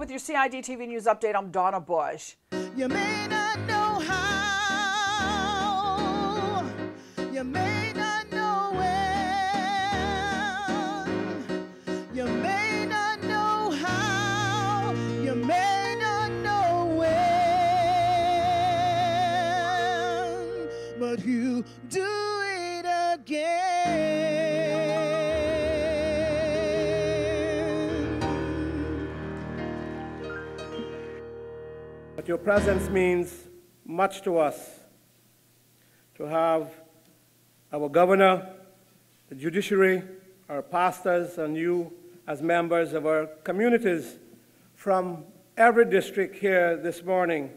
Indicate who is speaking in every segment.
Speaker 1: with your CIGTV News Update, I'm Donna Bush.
Speaker 2: You may not know how, you may not know when, you may not know how, you may not know when, but you do it again.
Speaker 3: But your presence means much to us. To have our governor, the judiciary, our pastors, and you as members of our communities from every district here this morning.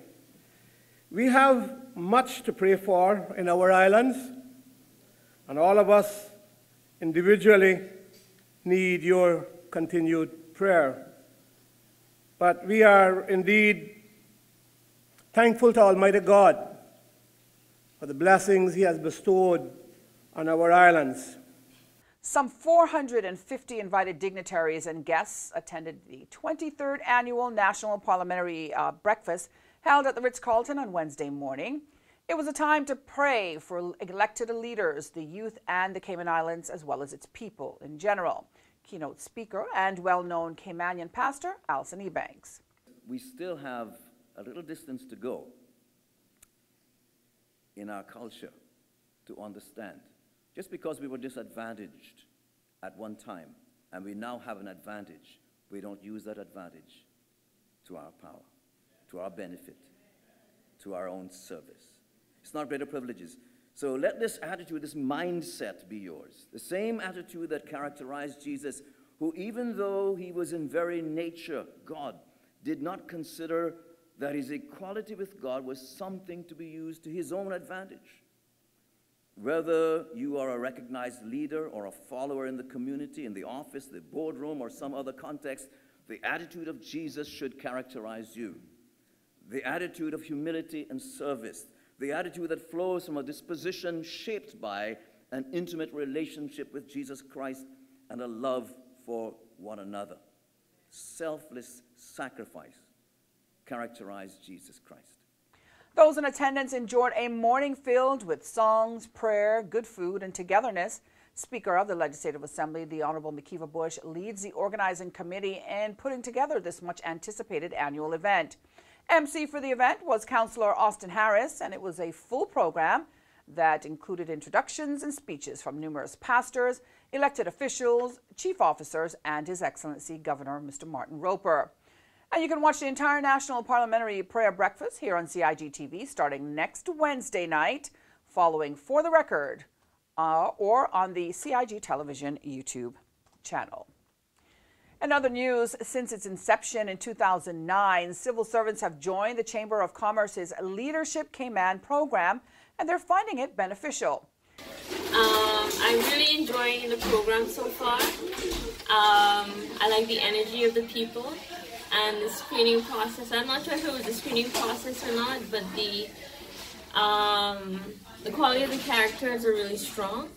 Speaker 3: We have much to pray for in our islands, and all of us individually need your continued prayer. But we are indeed thankful to Almighty God for the blessings He has bestowed on our islands.
Speaker 1: Some 450 invited dignitaries and guests attended the 23rd Annual National Parliamentary Breakfast held at the Ritz-Carlton on Wednesday morning. It was a time to pray for elected leaders, the youth and the Cayman Islands, as well as its people in general. Keynote speaker and well-known Caymanian pastor, Alison Ebanks.
Speaker 4: We still have a little distance to go in our culture to understand. Just because we were disadvantaged at one time and we now have an advantage, we don't use that advantage to our power, to our benefit, to our own service. It's not greater privileges. So let this attitude, this mindset be yours. The same attitude that characterized Jesus, who even though he was in very nature God, did not consider that his equality with God was something to be used to his own advantage. Whether you are a recognized leader or a follower in the community, in the office, the boardroom, or some other context, the attitude of Jesus should characterize you. The attitude of humility and service, the attitude that flows from a disposition shaped by an intimate relationship with Jesus Christ and a love for one another. Selfless sacrifice characterized Jesus Christ.
Speaker 1: Those in attendance enjoyed a morning filled with songs, prayer, good food, and togetherness. Speaker of the Legislative Assembly, the Honorable Makiva Bush, leads the organizing committee in putting together this much-anticipated annual event. MC for the event was Councillor Austin Harris, and it was a full program that included introductions and speeches from numerous pastors, elected officials, chief officers, and His Excellency Governor Mr. Martin Roper. And you can watch the entire National Parliamentary Prayer Breakfast here on CIGTV starting next Wednesday night, following For the Record, or on the CIG Television YouTube channel. In other news, since its inception in 2009, civil servants have joined the Chamber of Commerce's Leadership Cayman program, and they're finding it beneficial.
Speaker 5: I'm really enjoying the program so far. I like the energy of the people and the screening process. I'm not sure if it was the screening process or not, but the quality of the characters are really strong,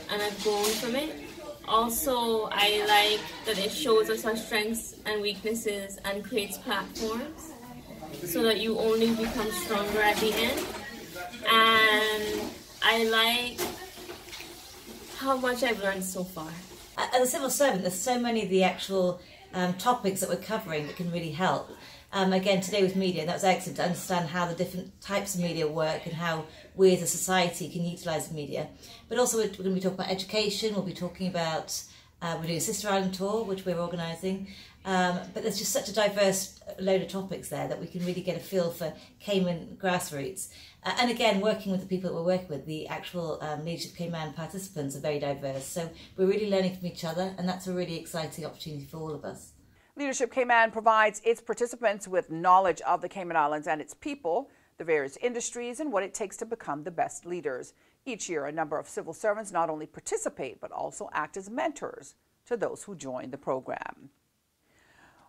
Speaker 5: and I've grown from it. Also, I like that it shows us our strengths and weaknesses and creates platforms so that you only become stronger at the end. And I like how much I've learned so far.
Speaker 6: As a civil servant, there's so many of the actual topics that we're covering that can really help. Again, today with media, that was excellent to understand how the different types of media work and how we as a society can utilise the media. But also we're going to be talking about education, we'll be talking about, we're doing a Sister Island tour, which we're organising. But there's just such a diverse load of topics there that we can really get a feel for Cayman grassroots. And again, working with the people that we're working with, the actual Leadership Cayman participants are very diverse. So we're really learning from each other, and that's a really exciting opportunity for all of us.
Speaker 1: Leadership Cayman provides its participants with knowledge of the Cayman Islands and its people, the various industries, and what it takes to become the best leaders. Each year, a number of civil servants not only participate, but also act as mentors to those who join the program.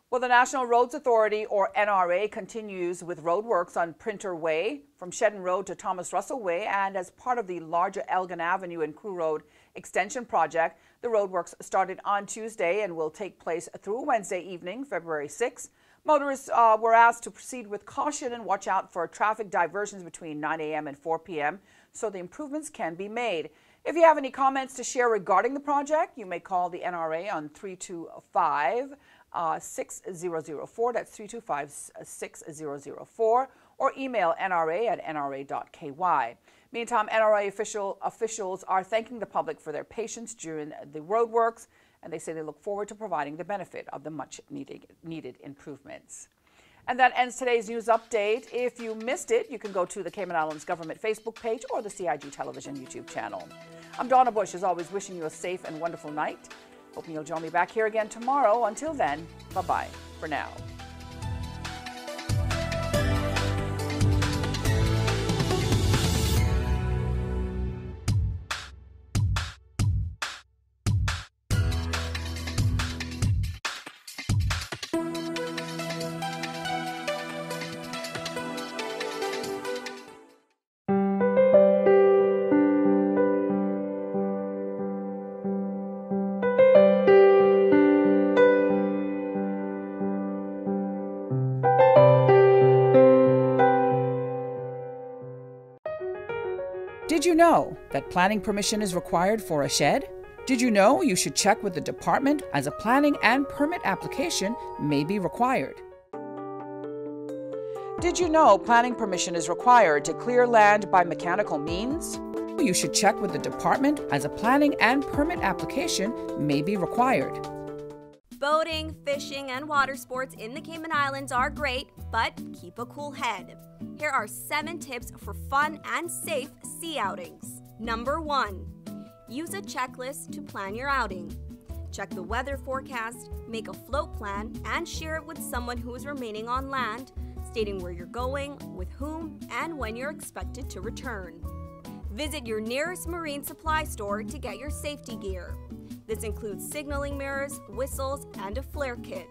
Speaker 1: Well, the National Roads Authority, or NRA, continues with roadworks on Printer Way from Shedden Road to Thomas Russell Way, and as part of the larger Elgin Avenue and Crew Road extension project, the roadworks started on Tuesday and will take place through Wednesday evening, February 6th. Motorists were asked to proceed with caution and watch out for traffic diversions between 9 a.m. and 4 p.m. so the improvements can be made. If you have any comments to share regarding the project, you may call the NRA on 325-6004, that's 325-6004, or email nra@nra.ky. Meantime, NRA officials are thanking the public for their patience during the roadworks, and they say they look forward to providing the benefit of the much needed improvements. And that ends today's news update. If you missed it, you can go to the Cayman Islands Government Facebook page or the CIG Television YouTube channel. I'm Donna Bush, as always, wishing you a safe and wonderful night. Hoping you'll join me back here again tomorrow. Until then, bye-bye for now. Did you know that planning permission is required for a shed? Did you know you should check with the department as a planning and permit application may be required? Did you know planning permission is required to clear land by mechanical means? You should check with the department as a planning and permit application may be required.
Speaker 7: Boating, fishing, and water sports in the Cayman Islands are great, but keep a cool head. Here are 7 tips for fun and safe sea outings. Number 1. Use a checklist to plan your outing. Check the weather forecast, make a float plan, and share it with someone who is remaining on land, stating where you're going, with whom, and when you're expected to return. Visit your nearest marine supply store to get your safety gear. This includes signaling mirrors, whistles, and a flare kit.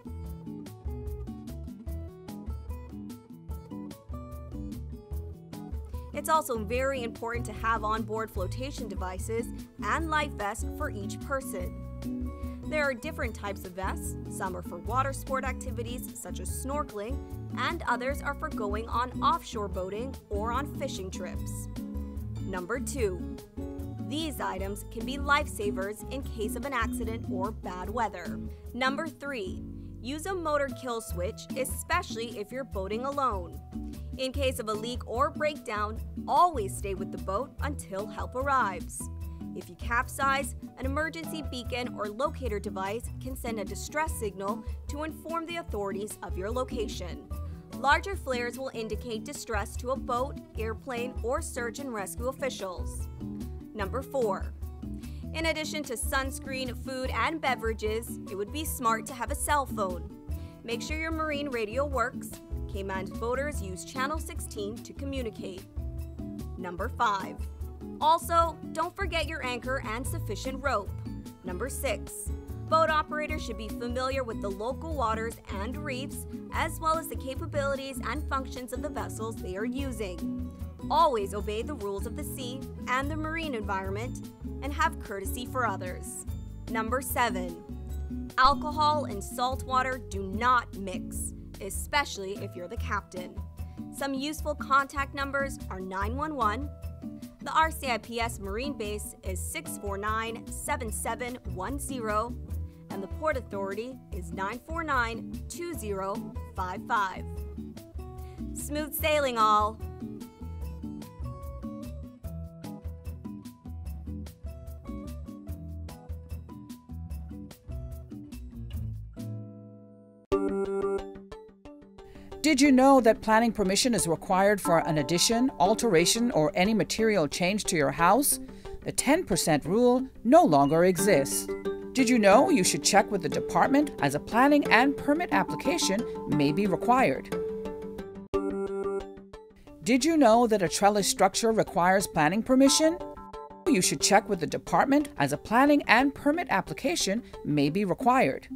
Speaker 7: It's also very important to have onboard flotation devices and life vests for each person. There are different types of vests. Some are for water sport activities such as snorkeling, and others are for going on offshore boating or on fishing trips. Number 2. These items can be lifesavers in case of an accident or bad weather. Number 3. Use a motor kill switch, especially if you're boating alone. In case of a leak or breakdown, always stay with the boat until help arrives. If you capsize, an emergency beacon or locator device can send a distress signal to inform the authorities of your location. Larger flares will indicate distress to a boat, airplane, or search and rescue officials. Number 4. In addition to sunscreen, food, and beverages, it would be smart to have a cell phone. Make sure your marine radio works. Cayman's boaters use Channel 16 to communicate. Number 5. Also, don't forget your anchor and sufficient rope. Number 6. Boat operators should be familiar with the local waters and reefs, as well as the capabilities and functions of the vessels they are using. Always obey the rules of the sea and the marine environment, and have courtesy for others. Number 7. Alcohol and salt water do not mix, especially if you're the captain. Some useful contact numbers are 911. The RCIPS Marine Base is 649-7710, and the Port Authority is 949-2055. Smooth sailing, all!
Speaker 1: Did you know that planning permission is required for an addition, alteration, or any material change to your house? The 10% rule no longer exists. Did you know you should check with the department as a planning and permit application may be required? Did you know that a trellis structure requires planning permission? You should check with the department as a planning and permit application may be required.